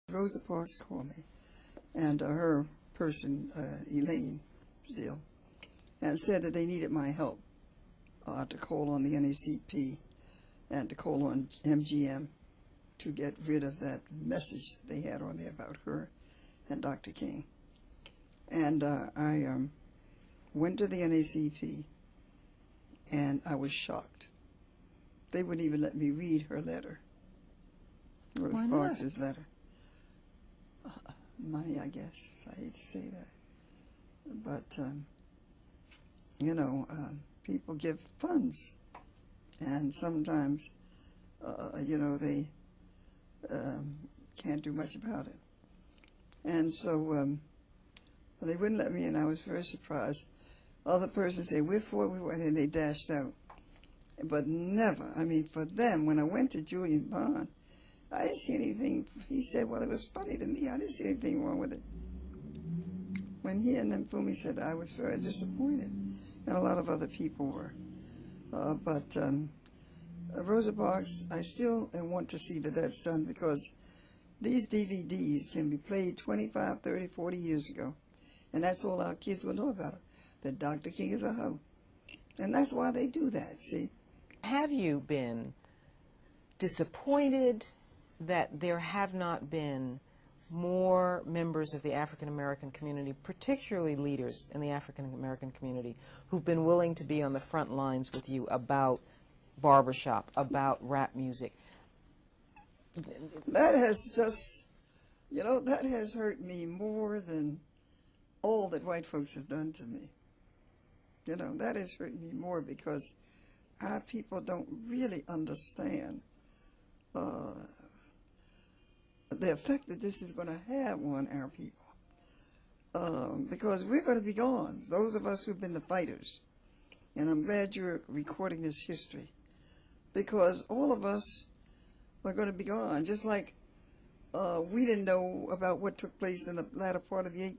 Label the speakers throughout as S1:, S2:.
S1: Rosa Parks called me, and her person, Elaine, still, and said that they needed my help to call on the NACP and to call on MGM to get rid of that message they had on there about her and Dr. King. And I went to the NACP, and I was shocked. They wouldn't even let me read her letter, Rosa Parks' letter. Money, I guess. I hate to say that. But, you know, people give funds, and sometimes, you know, they can't do much about it. And so they wouldn't let me in. I was very surprised. Other persons said, we're for it, we went, and they dashed out. But never, I mean, for them, when I went to Julian Bond, I didn't see anything. He said, well, it was funny to me. I didn't see anything wrong with it. When he and Fumi said, I was very disappointed, and a lot of other people were. But Rosa Parks, I still want to see that that's done, because these DVDs can be played 25, 30, 40 years ago, and that's all our kids will know about it, that Dr. King is a hoe. And that's why they do that, see.
S2: Have you been disappointed that there have not been more members of the African American community, particularly leaders in the African American community, who've been willing to be on the front lines with you about barbershop, about rap music?
S1: That has just, you know, that has hurt me more than all that white folks have done to me. You know, that has hurt me more, because our people don't really understand the effect that this is going to have on our people. Because we're going to be gone, those of us who've been the fighters. And I'm glad you're recording this history, because all of us are going to be gone. Just like we didn't know about what took place in the latter part of the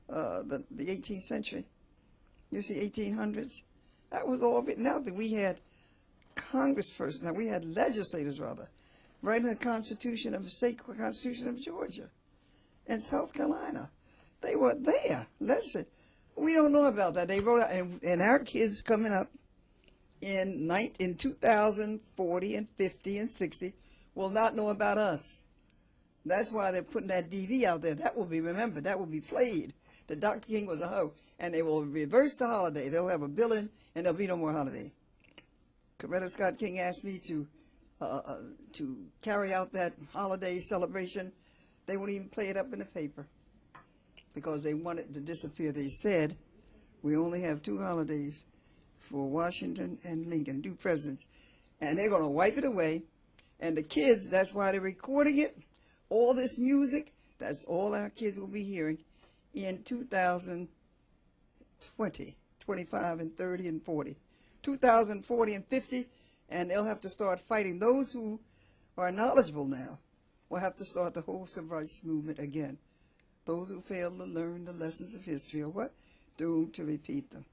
S1: 18th century. You see, 1800s. That was all written out. That we had congresspersons, now we had legislators rather, writing the Constitution of the state Constitution of Georgia and South Carolina. They were there, legislating. We don't know about that. They wrote out, and our kids coming up in 2040 and 50 and 60 will not know about us. That's why they're putting that DV out there. That will be remembered. That will be played. That Dr. King was a hoe. And they will reverse the holiday. They'll have a billing, and there'll be no more holiday. Coretta Scott King asked me to carry out that holiday celebration. They won't even play it up in the paper, because they want it to disappear. They said, we only have 2 holidays for Washington and Lincoln, 2 presidents. And they're going to wipe it away. And the kids, that's why they're recording it. All this music, that's all our kids will be hearing in 2020, 25 and 30 and 40. 2040 and 50, and they'll have to start fighting. Those who are knowledgeable now will have to start the whole civil rights movement again. Those who fail to learn the lessons of history are what? Doomed to repeat them.